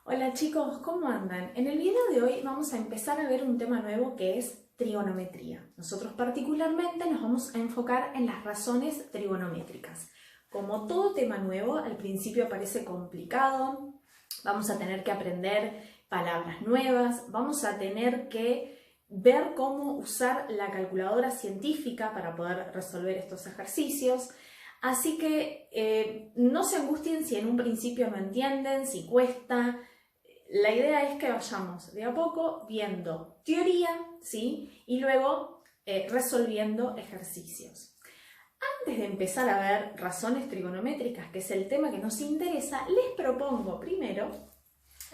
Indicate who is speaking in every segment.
Speaker 1: Hola chicos, ¿cómo andan? En el video de hoy vamos a empezar a ver un tema nuevo que es trigonometría. Nosotros particularmente nos vamos a enfocar en las razones trigonométricas. Como todo tema nuevo, al principio parece complicado, vamos a tener que aprender palabras nuevas, vamos a tener que ver cómo usar la calculadora científica para poder resolver estos ejercicios. Así que no se angustien si en un principio no entienden, si cuesta. La idea es que vayamos de a poco viendo teoría, ¿sí? Y luego resolviendo ejercicios. Antes de empezar a ver razones trigonométricas, que es el tema que nos interesa, les propongo primero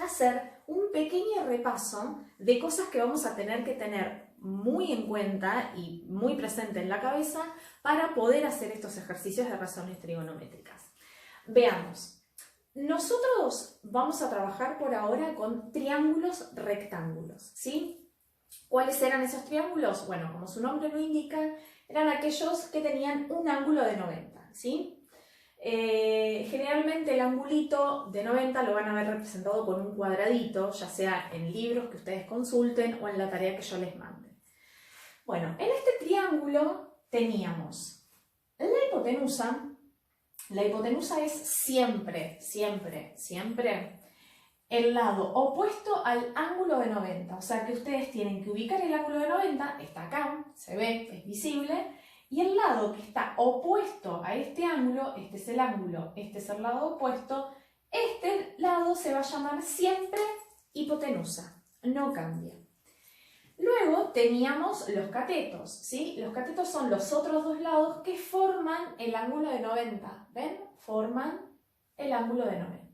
Speaker 1: hacer un pequeño repaso de cosas que vamos a tener que tener muy en cuenta y muy presente en la cabeza para poder hacer estos ejercicios de razones trigonométricas. Veamos. Nosotros vamos a trabajar por ahora con triángulos rectángulos, ¿sí? ¿Cuáles eran esos triángulos? Bueno, como su nombre lo indica, eran aquellos que tenían un ángulo de 90, ¿sí? Generalmente el angulito de 90 lo van a ver representado con un cuadradito, ya sea en libros que ustedes consulten o en la tarea que yo les mande. Bueno, en este triángulo teníamos la hipotenusa. La hipotenusa es siempre el lado opuesto al ángulo de 90. O sea que ustedes tienen que ubicar el ángulo de 90, está acá, se ve, es visible, y el lado que está opuesto a este ángulo, este es el ángulo, este es el lado opuesto, este lado se va a llamar siempre hipotenusa, no cambia. Luego teníamos los catetos, ¿sí? Los catetos son los otros dos lados que forman el ángulo de 90, ¿ven? Forman el ángulo de 90.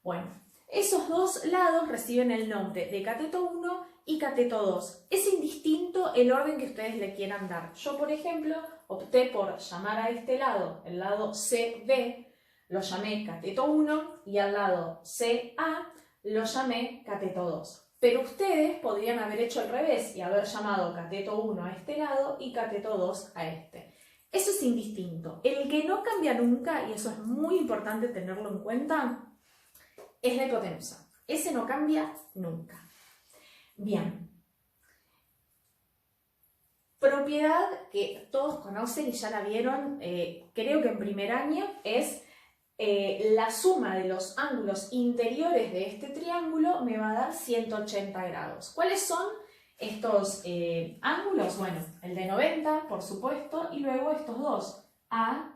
Speaker 1: Bueno, esos dos lados reciben el nombre de cateto 1 y cateto 2. Es indistinto el orden que ustedes le quieran dar. Yo, por ejemplo, opté por llamar a este lado, el lado CB, lo llamé cateto 1 y al lado CA lo llamé cateto 2. Pero ustedes podrían haber hecho al revés y haber llamado cateto 1 a este lado y cateto 2 a este. Eso es indistinto. El que no cambia nunca, y eso es muy importante tenerlo en cuenta, es la hipotenusa. Ese no cambia nunca. Bien. Propiedad que todos conocen y ya la vieron, creo que en primer año, es la suma de los ángulos interiores de este triángulo me va a dar 180 grados. ¿Cuáles son estos ángulos? Bueno, el de 90, por supuesto, y luego estos dos, A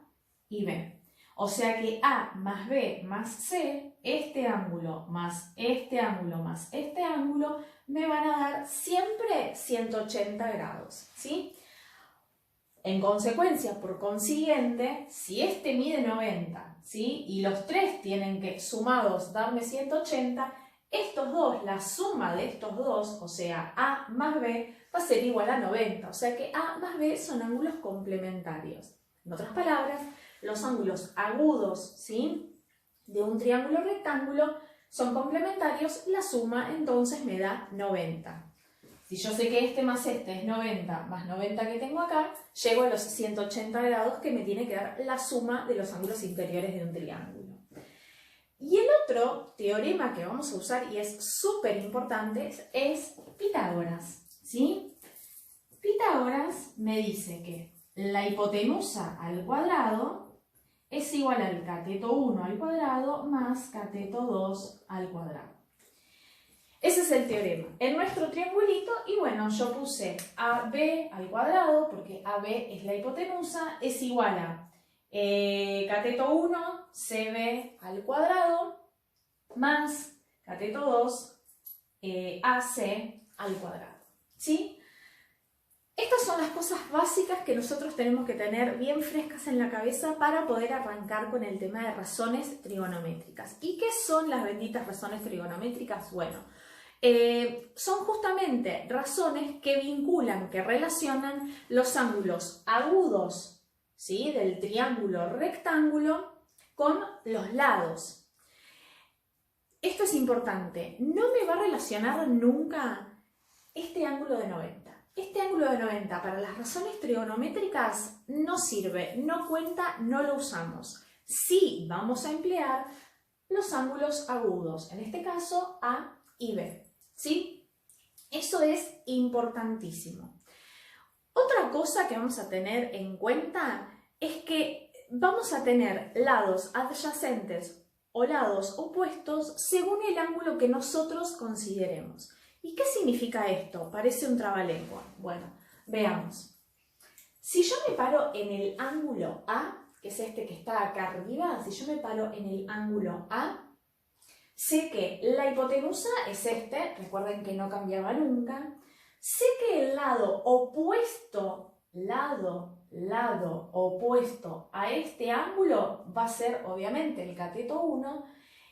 Speaker 1: y B. O sea que A más B más C, este ángulo más este ángulo más este ángulo, me van a dar siempre 180 grados, ¿sí? En consecuencia, por consiguiente, si este mide 90, ¿sí? Y los tres tienen que, sumados, darme 180, estos dos, la suma de estos dos, o sea, A más B, va a ser igual a 90. O sea que A más B son ángulos complementarios. En otras palabras, los ángulos agudos, ¿sí?, de un triángulo rectángulo son complementarios, la suma entonces me da 90. Si yo sé que este más este es 90 más 90 que tengo acá, llego a los 180 grados que me tiene que dar la suma de los ángulos interiores de un triángulo. Y el otro teorema que vamos a usar, y es súper importante, es Pitágoras, ¿sí? Pitágoras me dice que la hipotenusa al cuadrado es igual al cateto 1 al cuadrado más cateto 2 al cuadrado. Ese es el teorema. En nuestro triangulito, y bueno, yo puse AB al cuadrado, porque AB es la hipotenusa, es igual a cateto 1, CB al cuadrado, más cateto 2, AC al cuadrado. ¿Sí? Estas son las cosas básicas que nosotros tenemos que tener bien frescas en la cabeza para poder arrancar con el tema de razones trigonométricas. ¿Y qué son las benditas razones trigonométricas? Bueno, son justamente razones que vinculan, que relacionan los ángulos agudos, ¿sí?, del triángulo rectángulo con los lados. Esto es importante, no me va a relacionar nunca este ángulo de 90. Este ángulo de 90 para las razones trigonométricas no sirve, no cuenta, no lo usamos. Sí vamos a emplear los ángulos agudos, en este caso A y B, ¿sí? Eso es importantísimo. Otra cosa que vamos a tener en cuenta es que vamos a tener lados adyacentes o lados opuestos según el ángulo que nosotros consideremos. ¿Y qué significa esto? Parece un trabalengua. Bueno, veamos. Si yo me paro en el ángulo A, que es este que está acá arriba, si yo me paro en el ángulo A, sé que la hipotenusa es este, recuerden que no cambiaba nunca. Sé que el lado opuesto, lado opuesto a este ángulo va a ser obviamente el cateto 1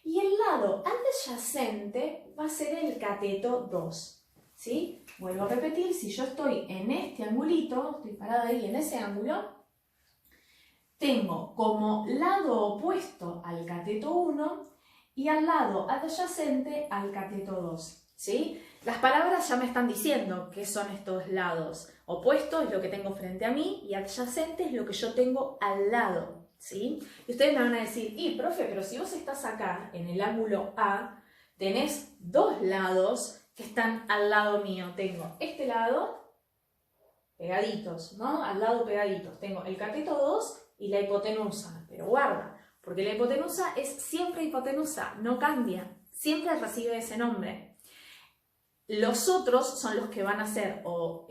Speaker 1: y el lado adyacente va a ser el cateto 2. ¿Sí? Vuelvo a repetir, si yo estoy en este angulito, estoy parada ahí en ese ángulo, tengo como lado opuesto al cateto 1 y al lado adyacente al cateto 2. ¿Sí? Las palabras ya me están diciendo qué son estos lados. Opuesto es lo que tengo frente a mí y adyacente es lo que yo tengo al lado. ¿Sí? Y ustedes me van a decir, profe, pero si vos estás acá en el ángulo A, tenés dos lados que están al lado mío. Tengo este lado pegaditos, ¿no? Al lado pegaditos. Tengo el cateto 2 y la hipotenusa. Pero guarda, porque la hipotenusa es siempre hipotenusa, no cambia. Siempre recibe ese nombre. Los otros son los que van a ser o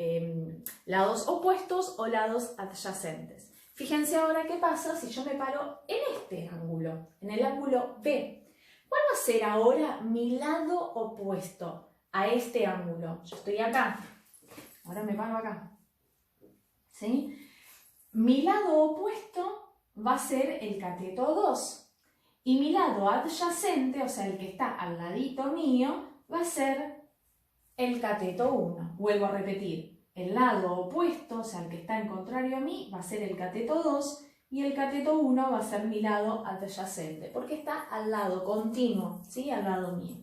Speaker 1: lados opuestos o lados adyacentes. Fíjense ahora qué pasa si yo me paro en este ángulo, en el ángulo B. ¿Cuál va a ser ahora mi lado opuesto a este ángulo? Yo estoy acá, ahora me paro acá. ¿Sí? Mi lado opuesto va a ser el cateto 2 y mi lado adyacente, o sea, el que está al ladito mío, va a ser el cateto 1. Vuelvo a repetir, el lado opuesto, o sea, el que está en contrario a mí, va a ser el cateto 2 y el cateto 1 va a ser mi lado adyacente, porque está al lado continuo, ¿sí? Al lado mío.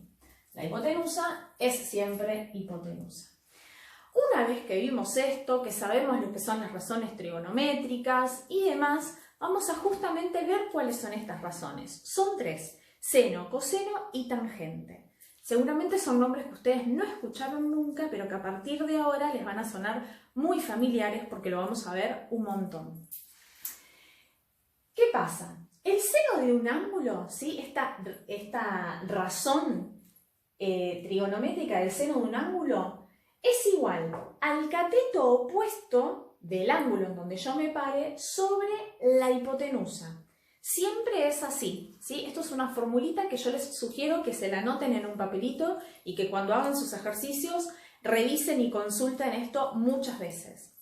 Speaker 1: La hipotenusa es siempre hipotenusa. Una vez que vimos esto, que sabemos lo que son las razones trigonométricas y demás, vamos a justamente ver cuáles son estas razones. Son tres: seno, coseno y tangente. Seguramente son nombres que ustedes no escucharon nunca, pero que a partir de ahora les van a sonar muy familiares porque lo vamos a ver un montón. ¿Qué pasa? El seno de un ángulo, ¿sí? Esta razón trigonométrica del seno de un ángulo es igual al cateto opuesto del ángulo en donde yo me pare sobre la hipotenusa. Siempre es así, ¿sí? Esto es una formulita que yo les sugiero que se la anoten en un papelito y que cuando hagan sus ejercicios revisen y consulten esto muchas veces.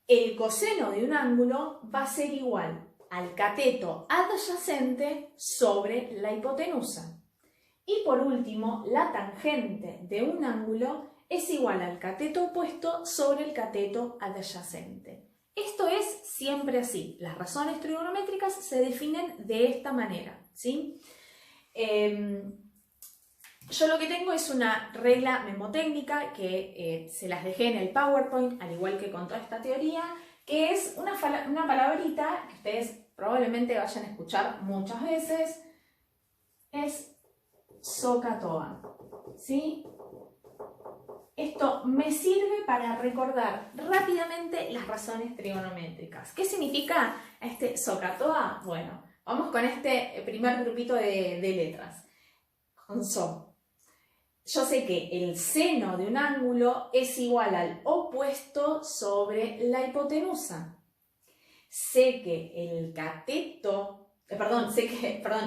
Speaker 1: El coseno de un ángulo va a ser igual al cateto adyacente sobre la hipotenusa. Y por último, la tangente de un ángulo es igual al cateto opuesto sobre el cateto adyacente. Esto es siempre así. Las razones trigonométricas se definen de esta manera, ¿sí? Yo lo que tengo es una regla memotécnica que se las dejé en el PowerPoint, al igual que con toda esta teoría, que es una palabrita que ustedes probablemente vayan a escuchar muchas veces. Es SOHCAHTOA, ¿sí? Esto me sirve para recordar rápidamente las razones trigonométricas. ¿Qué significa este SOHCAHTOA? Bueno, vamos con este primer grupito de letras. Con SO. Yo sé que el seno de un ángulo es igual al opuesto sobre la hipotenusa. Sé que el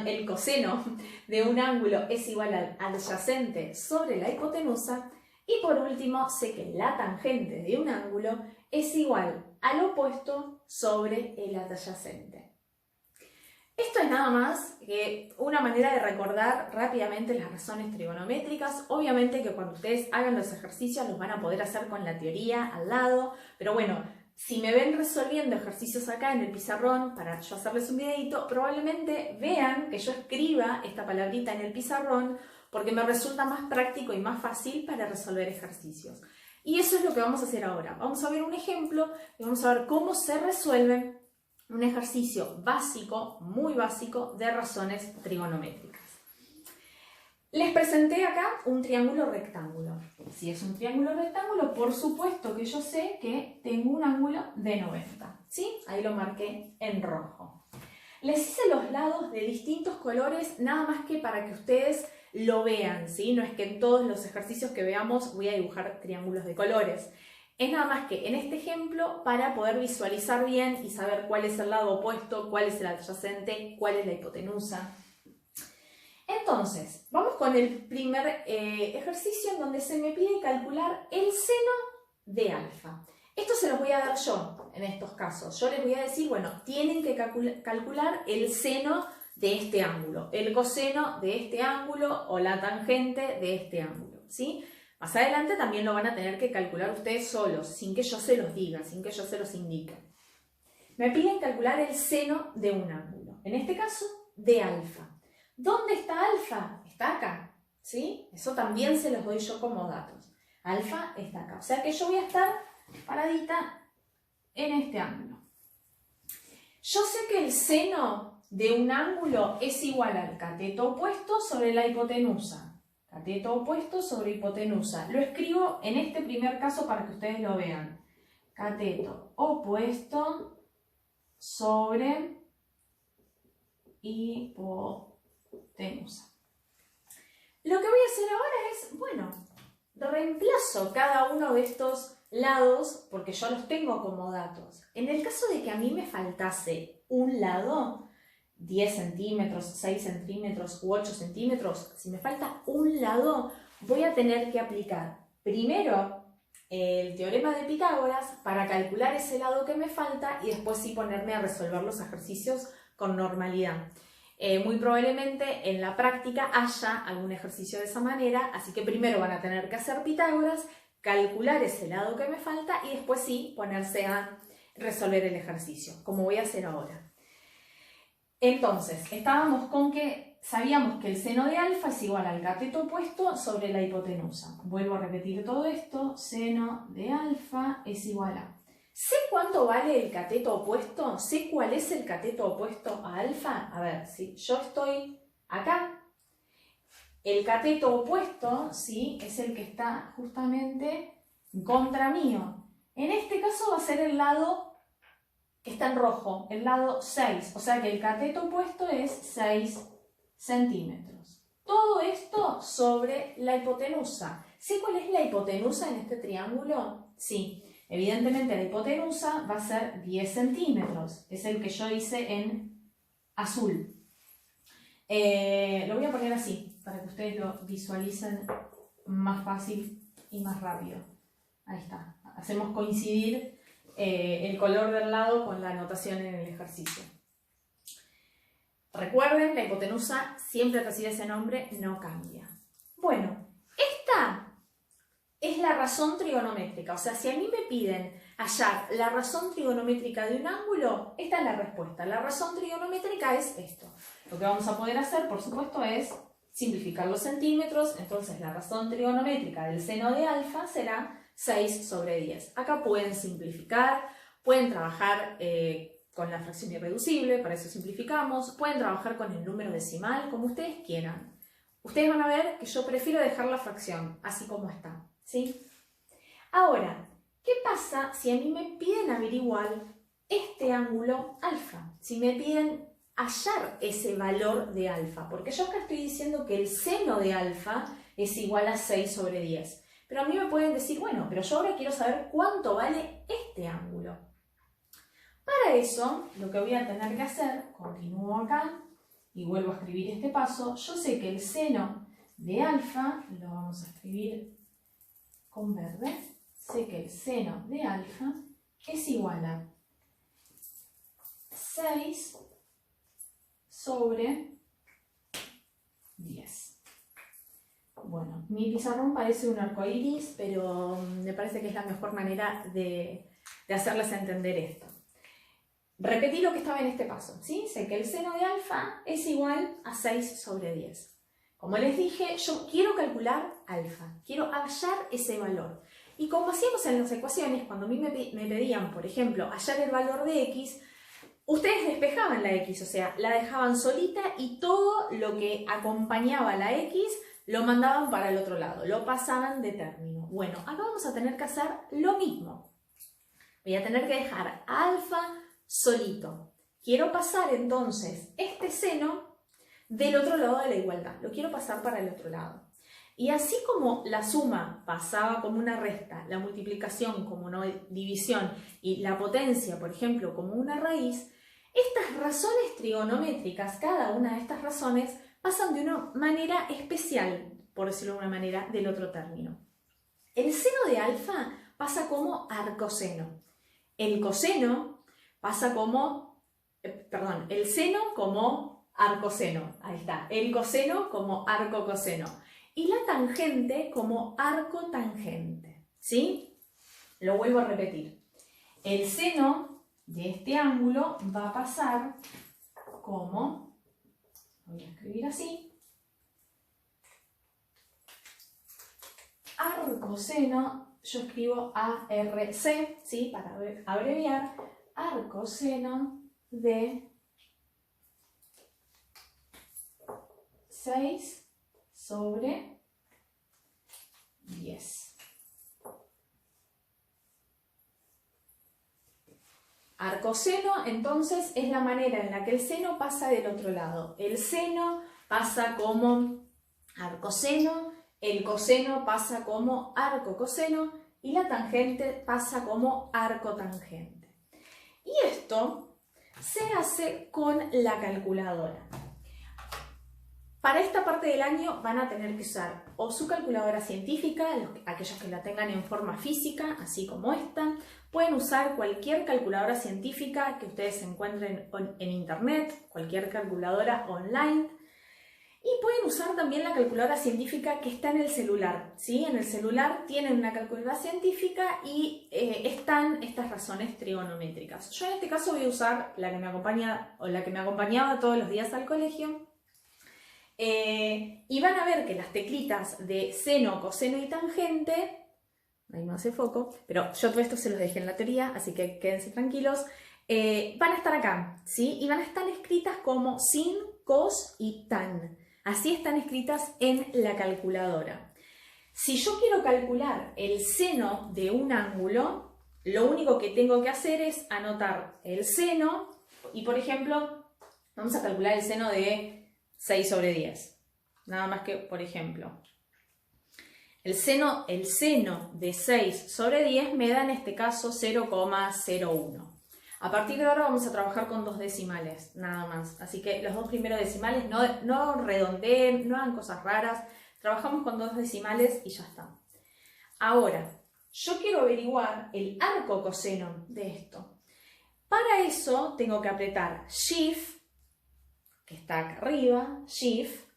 Speaker 1: el coseno de un ángulo es igual al adyacente sobre la hipotenusa. Y por último, sé que la tangente de un ángulo es igual al opuesto sobre el adyacente. Esto es nada más que una manera de recordar rápidamente las razones trigonométricas. Obviamente que cuando ustedes hagan los ejercicios los van a poder hacer con la teoría al lado, pero bueno, si me ven resolviendo ejercicios acá en el pizarrón para yo hacerles un videito, probablemente vean que yo escriba esta palabrita en el pizarrón porque me resulta más práctico y más fácil para resolver ejercicios. Y eso es lo que vamos a hacer ahora. Vamos a ver un ejemplo y vamos a ver cómo se resuelven un ejercicio básico, muy básico, de razones trigonométricas. Les presenté acá un triángulo rectángulo. Si es un triángulo rectángulo, por supuesto que yo sé que tengo un ángulo de 90. ¿Sí? Ahí lo marqué en rojo. Les hice los lados de distintos colores, nada más que para que ustedes lo vean, ¿sí? No es que en todos los ejercicios que veamos voy a dibujar triángulos de colores. Es nada más que en este ejemplo para poder visualizar bien y saber cuál es el lado opuesto, cuál es el adyacente, cuál es la hipotenusa. Entonces, vamos con el primer ejercicio en donde se me pide calcular el seno de alfa. Esto se los voy a dar yo en estos casos. Yo les voy a decir, bueno, tienen que calcular el seno de este ángulo, el coseno de este ángulo o la tangente de este ángulo, ¿sí? Más adelante también lo van a tener que calcular ustedes solos, sin que yo se los diga, sin que yo se los indique. Me piden calcular el seno de un ángulo, en este caso de alfa. ¿Dónde está alfa? Está acá, ¿sí? Eso también se los doy yo como datos. Alfa está acá, o sea que yo voy a estar paradita en este ángulo. Yo sé que el seno de un ángulo es igual al cateto opuesto sobre la hipotenusa. Cateto opuesto sobre hipotenusa. Lo escribo en este primer caso para que ustedes lo vean. Cateto opuesto sobre hipotenusa. Lo que voy a hacer ahora es, bueno, reemplazo cada uno de estos lados porque yo los tengo como datos. En el caso de que a mí me faltase un lado, 10 centímetros, 6 centímetros u 8 centímetros, si me falta un lado, voy a tener que aplicar primero el teorema de Pitágoras para calcular ese lado que me falta y después sí ponerme a resolver los ejercicios con normalidad. Muy probablemente en la práctica haya algún ejercicio de esa manera, así que primero van a tener que hacer Pitágoras, calcular ese lado que me falta y después sí ponerse a resolver el ejercicio, como voy a hacer ahora. Entonces, estábamos con que sabíamos que el seno de alfa es igual al cateto opuesto sobre la hipotenusa. Vuelvo a repetir todo esto, seno de alfa es igual a... ¿Sé cuánto vale el cateto opuesto? ¿Sé cuál es el cateto opuesto a alfa? A ver, si yo estoy acá, el cateto opuesto, ¿sí? Es el que está justamente contra mío. En este caso va a ser el lado que está en rojo, el lado 6. O sea que el cateto opuesto es 6 centímetros. Todo esto sobre la hipotenusa. ¿Sé cuál es la hipotenusa en este triángulo? Sí. Evidentemente la hipotenusa va a ser 10 centímetros. Es el que yo hice en azul. Lo voy a poner así, para que ustedes lo visualicen más fácil y más rápido. Ahí está. Hacemos coincidir el color del lado con la anotación en el ejercicio. Recuerden, la hipotenusa siempre recibe ese nombre, no cambia. Bueno, esta es la razón trigonométrica. O sea, si a mí me piden hallar la razón trigonométrica de un ángulo, esta es la respuesta. La razón trigonométrica es esto. Lo que vamos a poder hacer, por supuesto, es simplificar los centímetros. Entonces, la razón trigonométrica del seno de alfa será 6 sobre 10. Acá pueden simplificar, pueden trabajar con la fracción irreducible, para eso simplificamos. Pueden trabajar con el número decimal, como ustedes quieran. Ustedes van a ver que yo prefiero dejar la fracción así como está. ¿Sí? Ahora, ¿qué pasa si a mí me piden averiguar este ángulo alfa? Si me piden hallar ese valor de alfa, porque yo acá estoy diciendo que el seno de alfa es igual a 6 sobre 10. Pero a mí me pueden decir, bueno, pero yo ahora quiero saber cuánto vale este ángulo. Para eso, lo que voy a tener que hacer, continúo acá y vuelvo a escribir este paso. Yo sé que el seno de alfa, lo vamos a escribir con verde, sé que el seno de alfa es igual a 6 sobre 10. Bueno, mi pizarrón parece un arco iris, pero me parece que es la mejor manera de hacerles entender esto. Repetí lo que estaba en este paso, ¿sí? Sé que el seno de alfa es igual a 6 sobre 10. Como les dije, yo quiero calcular alfa, quiero hallar ese valor. Y como hacíamos en las ecuaciones, cuando a mí me pedían, por ejemplo, hallar el valor de x, ustedes despejaban la X, o sea, la dejaban solita y todo lo que acompañaba la X lo mandaban para el otro lado, lo pasaban de término. Bueno, acá vamos a tener que hacer lo mismo. Voy a tener que dejar a alfa solito. Quiero pasar entonces este seno del otro lado de la igualdad. Lo quiero pasar para el otro lado. Y así como la suma pasaba como una resta, la multiplicación como una división y la potencia, por ejemplo, como una raíz, estas razones trigonométricas, cada una de estas razones, pasan de una manera especial, por decirlo de una manera, del otro término. El seno de alfa pasa como arcoseno. El coseno pasa como, el seno como arcoseno. Ahí está. El coseno como arcocoseno. Y la tangente como arcotangente. ¿Sí? Lo vuelvo a repetir. El seno de este ángulo va a pasar como, voy a escribir así, arcoseno, yo escribo ARC, ¿sí? Para abreviar, arcoseno de 6 sobre 10. Arcoseno, entonces, es la manera en la que el seno pasa del otro lado. El seno pasa como arcoseno, el coseno pasa como arcocoseno y la tangente pasa como arcotangente. Y esto se hace con la calculadora. Para esta parte del año van a tener que usar o su calculadora científica, aquellos que la tengan en forma física, así como esta. Pueden usar cualquier calculadora científica que ustedes encuentren en internet, cualquier calculadora online. Y pueden usar también la calculadora científica que está en el celular, ¿sí? En el celular tienen una calculadora científica y están estas razones trigonométricas. Yo en este caso voy a usar la que me acompaña o la que me acompañaba todos los días al colegio. Y van a ver que las teclitas de seno, coseno y tangente, ahí no hace foco, pero yo todo esto se los dejé en la teoría, así que quédense tranquilos, van a estar acá, ¿sí? Y van a estar escritas como sin, cos y tan. Así están escritas en la calculadora. Si yo quiero calcular el seno de un ángulo, lo único que tengo que hacer es anotar el seno y, por ejemplo, vamos a calcular el seno de 6 sobre 10. Nada más que, por ejemplo, el seno de 6 sobre 10 me da en este caso 0,01. A partir de ahora vamos a trabajar con dos decimales, nada más. Así que los dos primeros decimales no redondeen, no hagan cosas raras. Trabajamos con dos decimales y ya está. Ahora, yo quiero averiguar el arcocoseno de esto. Para eso tengo que apretar Shift, que está acá arriba, Shift,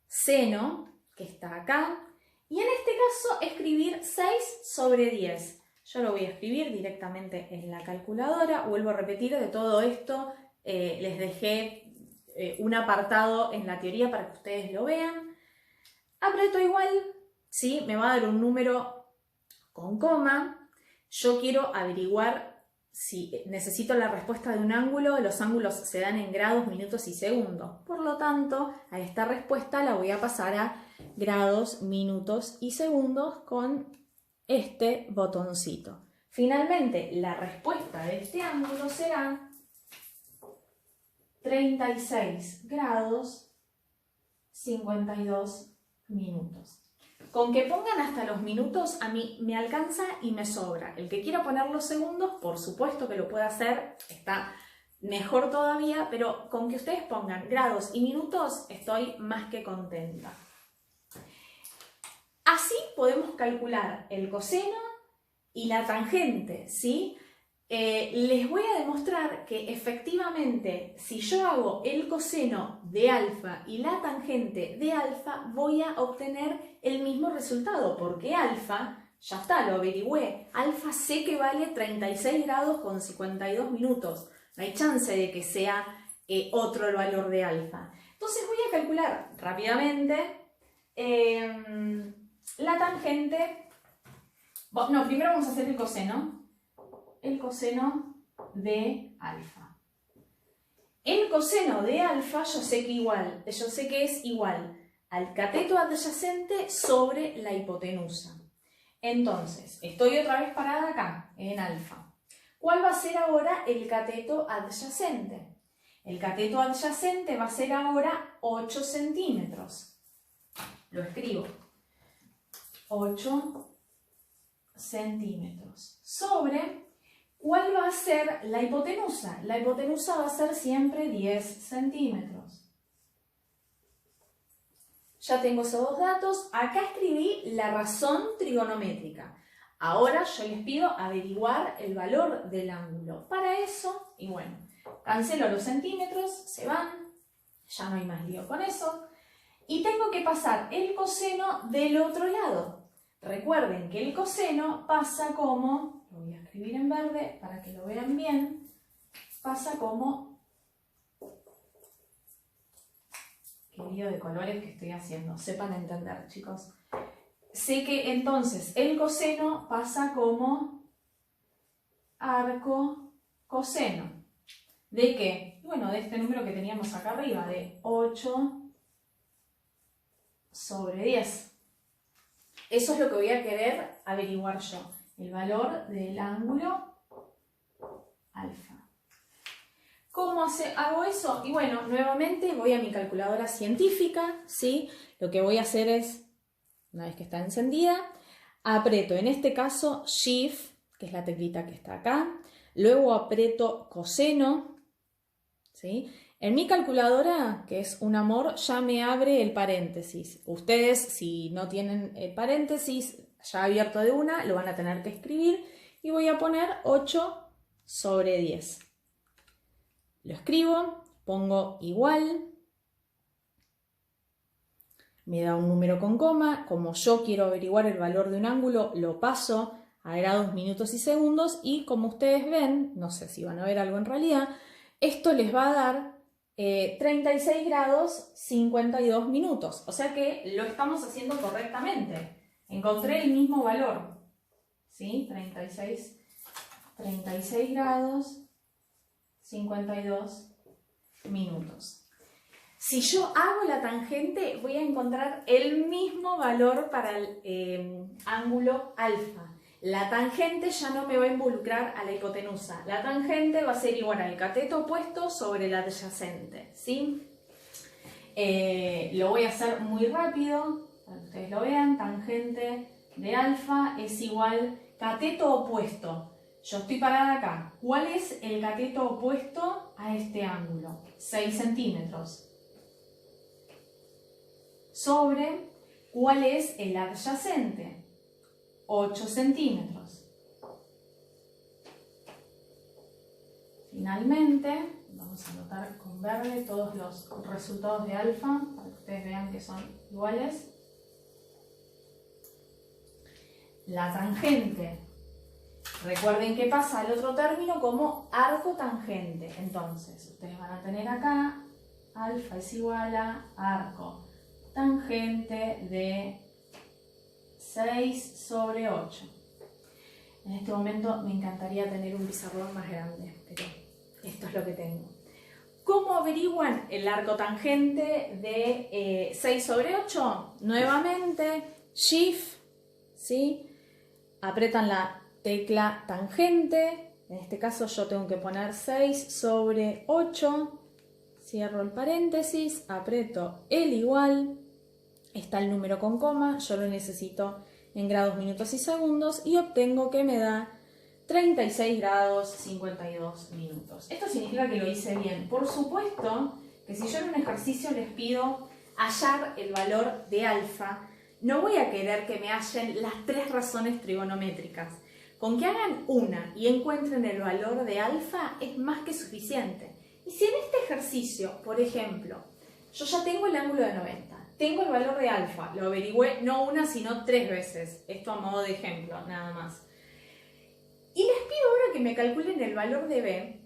Speaker 1: seno, que está acá, y en este caso escribir 6 sobre 10. Yo lo voy a escribir directamente en la calculadora. Vuelvo a repetir, de todo esto les dejé un apartado en la teoría para que ustedes lo vean. Aprieto igual, ¿sí? Me va a dar un número con coma. Yo quiero averiguar si necesito la respuesta de un ángulo. Los ángulos se dan en grados, minutos y segundos. Por lo tanto, a esta respuesta la voy a pasar a grados, minutos y segundos con este botoncito. Finalmente, la respuesta de este ángulo será 36 grados 52 minutos. Con que pongan hasta los minutos a mí me alcanza y me sobra. El que quiera poner los segundos, por supuesto que lo puede hacer, está mejor todavía, pero con que ustedes pongan grados y minutos estoy más que contenta. Así podemos calcular el coseno y la tangente, ¿sí? Les voy a demostrar que efectivamente si yo hago el coseno de alfa y la tangente de alfa voy a obtener el mismo resultado, porque alfa, ya está, lo averigüé, alfa sé que vale 36 grados con 52 minutos, no hay chance de que sea otro el valor de alfa. Entonces voy a calcular rápidamente la tangente. No, primero vamos a hacer el coseno de alfa. El coseno de alfa yo sé que es igual al cateto adyacente sobre la hipotenusa. Entonces, estoy otra vez parada acá, en alfa. ¿Cuál va a ser ahora el cateto adyacente? El cateto adyacente va a ser ahora 8 centímetros. Lo escribo. 8 centímetros. Sobre, ¿cuál va a ser la hipotenusa? La hipotenusa va a ser siempre 10 centímetros. Ya tengo esos dos datos. Acá escribí la razón trigonométrica. Ahora yo les pido averiguar el valor del ángulo. Para eso, y bueno, cancelo los centímetros, se van, ya no hay más lío con eso. Y tengo que pasar el coseno del otro lado. Recuerden que el coseno pasa como, lo voy a escribir en verde para que lo vean bien, pasa como, qué lío de colores que estoy haciendo, sepan entender, chicos. Sé que entonces el coseno pasa como arco coseno. ¿De qué? Bueno, de este número que teníamos acá arriba, de 8 sobre 10. Eso es lo que voy a querer averiguar yo, el valor del ángulo alfa. ¿Cómo hago eso? Y bueno, nuevamente voy a mi calculadora científica, ¿sí? Lo que voy a hacer es, una vez que está encendida, aprieto en este caso Shift, que es la teclita que está acá, luego aprieto coseno, ¿sí? En mi calculadora, que es un amor, ya me abre el paréntesis. Ustedes, si no tienen el paréntesis ya abierto de una, lo van a tener que escribir y voy a poner 8 sobre 10. Lo escribo, pongo igual, me da un número con coma, como yo quiero averiguar el valor de un ángulo, lo paso a grados, minutos y segundos y como ustedes ven, no sé si van a ver algo en realidad, esto les va a dar 36 grados 52 minutos, o sea que lo estamos haciendo correctamente. Encontré el mismo valor, ¿sí? 36 grados 52 minutos. Si yo hago la tangente, voy a encontrar el mismo valor para el ángulo alfa. La tangente ya no me va a involucrar a la hipotenusa. La tangente va a ser igual al cateto opuesto sobre el adyacente, ¿sí? Lo voy a hacer muy rápido, para que ustedes lo vean. Tangente de alfa es igual cateto opuesto. Yo estoy parada acá. ¿Cuál es el cateto opuesto a este ángulo? 6 centímetros. Sobre, ¿cuál es el adyacente? 8 centímetros. Finalmente, vamos a anotar con verde todos los resultados de alfa, para que ustedes vean que son iguales. La tangente. Recuerden que pasa al otro término como arco tangente. Entonces, ustedes van a tener acá, alfa es igual a arco tangente de 6 sobre 8. En este momento me encantaría tener un pizarrón más grande, pero esto es lo que tengo. ¿Cómo averiguan el arco tangente de 6 sobre 8? Nuevamente, Shift, ¿sí? Apretan la tecla tangente, en este caso yo tengo que poner 6 sobre 8, cierro el paréntesis, aprieto el igual, está el número con coma, yo lo necesito en grados, minutos y segundos y obtengo que me da 36 grados 52 minutos. Esto significa que lo hice bien. Por supuesto que si yo en un ejercicio les pido hallar el valor de alfa, no voy a querer que me hallen las 3 razones trigonométricas. Con que hagan una y encuentren el valor de alfa es más que suficiente. Y si en este ejercicio, por ejemplo, yo ya tengo el ángulo de 90, tengo el valor de alfa, lo averigüé no una sino 3 veces, esto a modo de ejemplo, nada más. Y les pido ahora que me calculen el valor de B,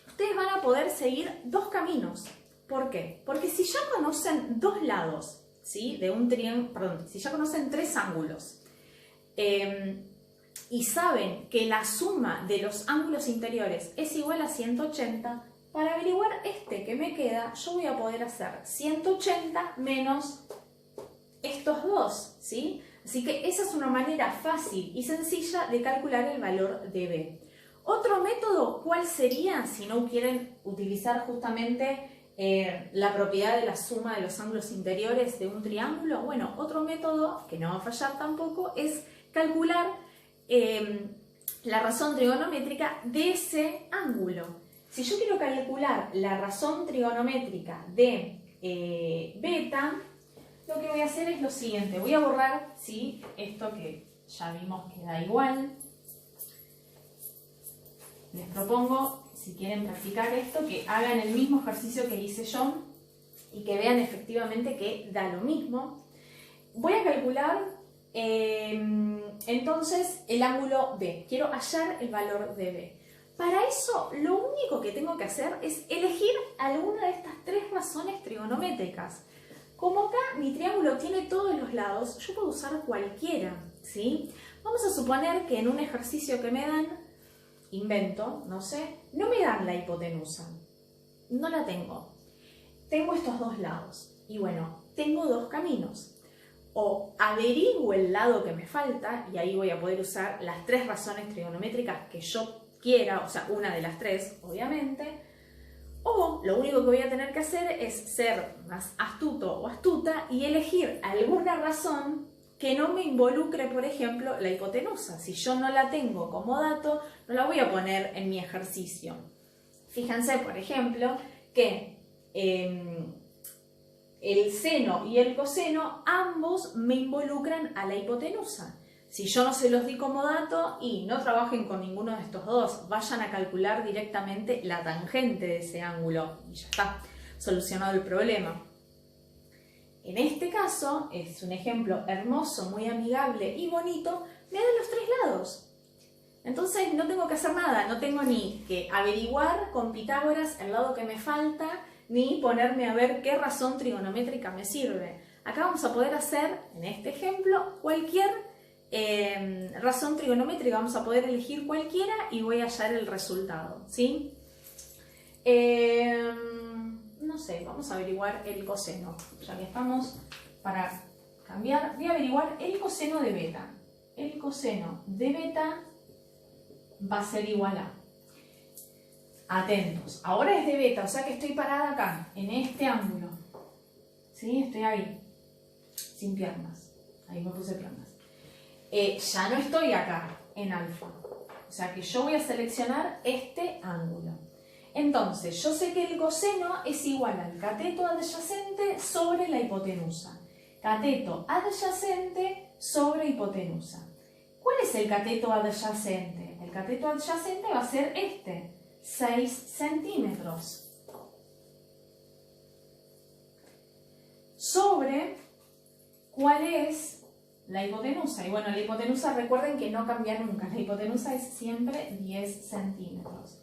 Speaker 1: ustedes van a poder seguir 2 caminos. ¿Por qué? Porque si ya conocen 2 lados, ¿sí? De un triángulo, perdón, si ya conocen 3 ángulos, y saben que la suma de los ángulos interiores es igual a 180, para averiguar este que me queda, yo voy a poder hacer 180 menos estos dos, ¿sí? Así que esa es una manera fácil y sencilla de calcular el valor de B. Otro método, ¿cuál sería si no quieren utilizar justamente la propiedad de la suma de los ángulos interiores de un triángulo? Bueno, otro método, que no va a fallar tampoco, es calcular la razón trigonométrica de ese ángulo. Si yo quiero calcular la razón trigonométrica de beta, lo que voy a hacer es lo siguiente. Voy a borrar, ¿sí?, esto que ya vimos que da igual. Les propongo, si quieren practicar esto, que hagan el mismo ejercicio que hice yo y que vean efectivamente que da lo mismo. Voy a calcular entonces el ángulo B. Quiero hallar el valor de B. Para eso, lo único que tengo que hacer es elegir alguna de estas tres razones trigonométricas. Como acá mi triángulo tiene todos los lados, yo puedo usar cualquiera, ¿sí? Vamos a suponer que en un ejercicio que me dan, invento, no sé, no me dan la hipotenusa. No la tengo. Tengo estos dos lados. Y bueno, tengo dos caminos. O averiguo el lado que me falta, y ahí voy a poder usar las tres razones trigonométricas que yo quiera, o sea, una de las tres, obviamente. O lo único que voy a tener que hacer es ser más astuto o astuta y elegir alguna razón que no me involucre, por ejemplo, la hipotenusa. Si yo no la tengo como dato, no la voy a poner en mi ejercicio. Fíjense, por ejemplo, que el seno y el coseno ambos me involucran a la hipotenusa. Si yo no se los di como dato y no trabajen con ninguno de estos dos, vayan a calcular directamente la tangente de ese ángulo y ya está, solucionado el problema. En este caso, es un ejemplo hermoso, muy amigable y bonito, me dan los tres lados. Entonces no tengo que hacer nada, no tengo ni que averiguar con Pitágoras el lado que me falta, ni ponerme a ver qué razón trigonométrica me sirve. Acá vamos a poder hacer, en este ejemplo, cualquier razón trigonométrica, vamos a poder elegir cualquiera y voy a hallar el resultado, ¿sí? No sé, vamos a averiguar el coseno, ya que estamos para cambiar. Voy a averiguar el coseno de beta. El coseno de beta va a ser igual a... Atentos, ahora es de beta, o sea que estoy parada acá, en este ángulo, ¿sí? Estoy ahí, sin piernas, ahí me puse piernas. Ya no estoy acá en alfa, o sea que yo voy a seleccionar este ángulo. Entonces, yo sé que el coseno es igual al cateto adyacente sobre la hipotenusa. Cateto adyacente sobre hipotenusa. ¿Cuál es el cateto adyacente? El cateto adyacente va a ser este, 6 centímetros. Sobre, ¿cuál es la hipotenusa? Y bueno, la hipotenusa, recuerden que no cambia nunca. La hipotenusa es siempre 10 centímetros.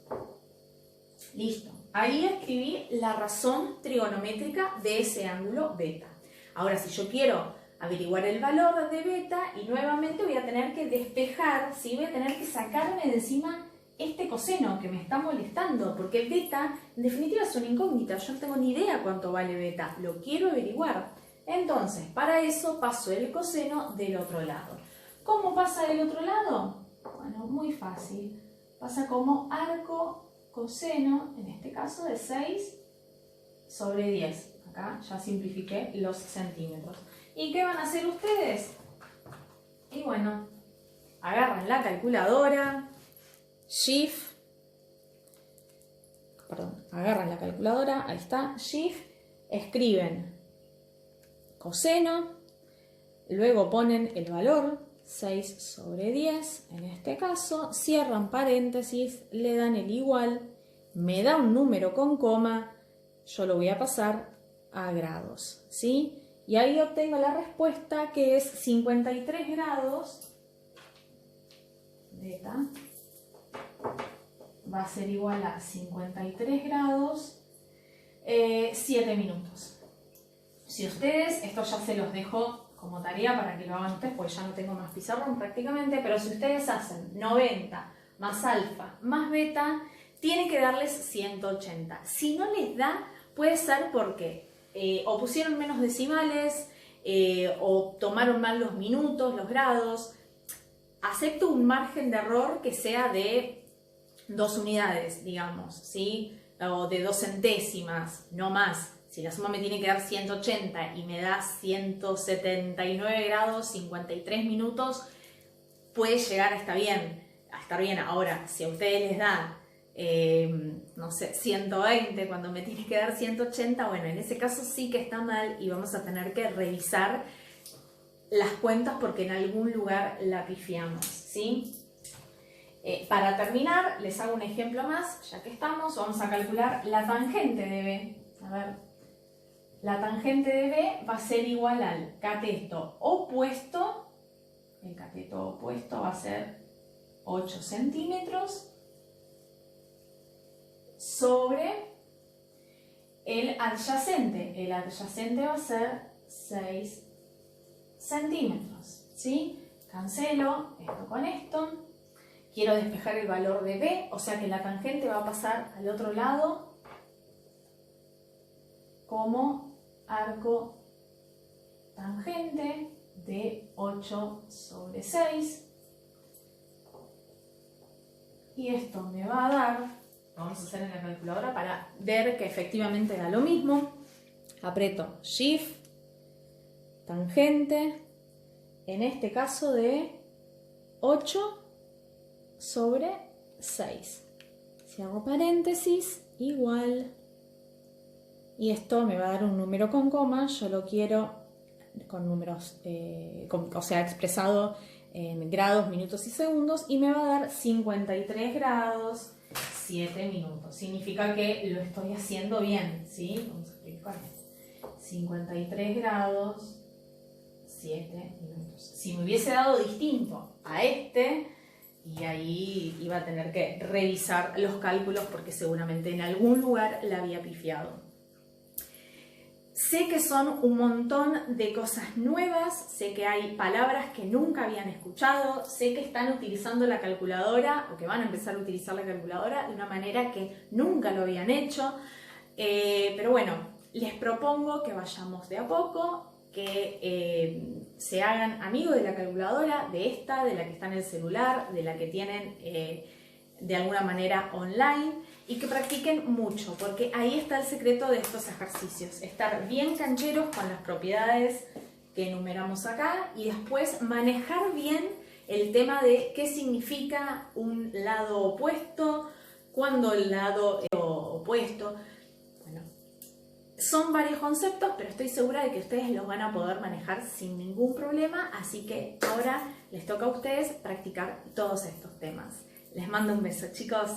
Speaker 1: Listo. Ahí escribí la razón trigonométrica de ese ángulo beta. Ahora, si yo quiero averiguar el valor de beta, y nuevamente voy a tener que despejar, ¿sí? Voy a tener que sacarme de encima este coseno que me está molestando, porque el beta, en definitiva, es una incógnita. Yo no tengo ni idea cuánto vale beta. Lo quiero averiguar. Entonces, para eso paso el coseno del otro lado. ¿Cómo pasa del otro lado? Bueno, muy fácil. Pasa como arco coseno, en este caso de 6 sobre 10. Acá ya simplifiqué los centímetros. ¿Y qué van a hacer ustedes? Y bueno, agarran la calculadora, agarran la calculadora, ahí está, Shift, escriben coseno, luego ponen el valor, 6 sobre 10, en este caso, cierran paréntesis, le dan el igual, me da un número con coma, yo lo voy a pasar a grados, ¿sí? Y ahí obtengo la respuesta que es 53 grados, beta, va a ser igual a 53 grados, 7 minutos. Si ustedes, esto ya se los dejo como tarea para que lo hagan ustedes, pues ya no tengo más pizarrón prácticamente, pero si ustedes hacen 90 más alfa más beta, tiene que darles 180. Si no les da, puede ser porque o pusieron menos decimales, o tomaron mal los minutos, los grados. Acepto un margen de error que sea de 2 unidades, digamos, ¿sí? O de 2 centésimas, no más. Si la suma me tiene que dar 180 y me da 179 grados, 53 minutos, puede llegar a estar bien. Ahora, si a ustedes les da, no sé, 120 cuando me tiene que dar 180, bueno, en ese caso sí que está mal y vamos a tener que revisar las cuentas porque en algún lugar la pifiamos, ¿sí? Para terminar, les hago un ejemplo más, ya que estamos, vamos a calcular la tangente de B. A ver, la tangente de B va a ser igual al cateto opuesto, el cateto opuesto va a ser 8 centímetros sobre el adyacente va a ser 6 centímetros, ¿sí? Cancelo esto con esto. Quiero despejar el valor de B, o sea que la tangente va a pasar al otro lado como arco tangente de 8 sobre 6. Y esto me va a dar, vamos a hacer en la calculadora para ver que efectivamente da lo mismo. Aprieto Shift, tangente, en este caso de 8 sobre 6. Si hago paréntesis, igual. Y esto me va a dar un número con coma, yo lo quiero con números, o sea, expresado en grados, minutos y segundos, y me va a dar 53 grados, 7 minutos. Significa que lo estoy haciendo bien, ¿sí? Vamos a explicar. 53 grados, 7 minutos. Si me hubiese dado distinto a este, y ahí iba a tener que revisar los cálculos porque seguramente en algún lugar la había pifiado. Sé que son un montón de cosas nuevas, sé que hay palabras que nunca habían escuchado, sé que están utilizando la calculadora o que van a empezar a utilizar la calculadora de una manera que nunca lo habían hecho, pero bueno, les propongo que vayamos de a poco, que se hagan amigos de la calculadora, de esta, de la que está en el celular, de la que tienen de alguna manera online, y que practiquen mucho, porque ahí está el secreto de estos ejercicios, estar bien cancheros con las propiedades que enumeramos acá y después manejar bien el tema de qué significa un lado opuesto, cuándo el lado opuesto. Bueno, son varios conceptos, pero estoy segura de que ustedes los van a poder manejar sin ningún problema, así que ahora les toca a ustedes practicar todos estos temas. Les mando un beso, chicos.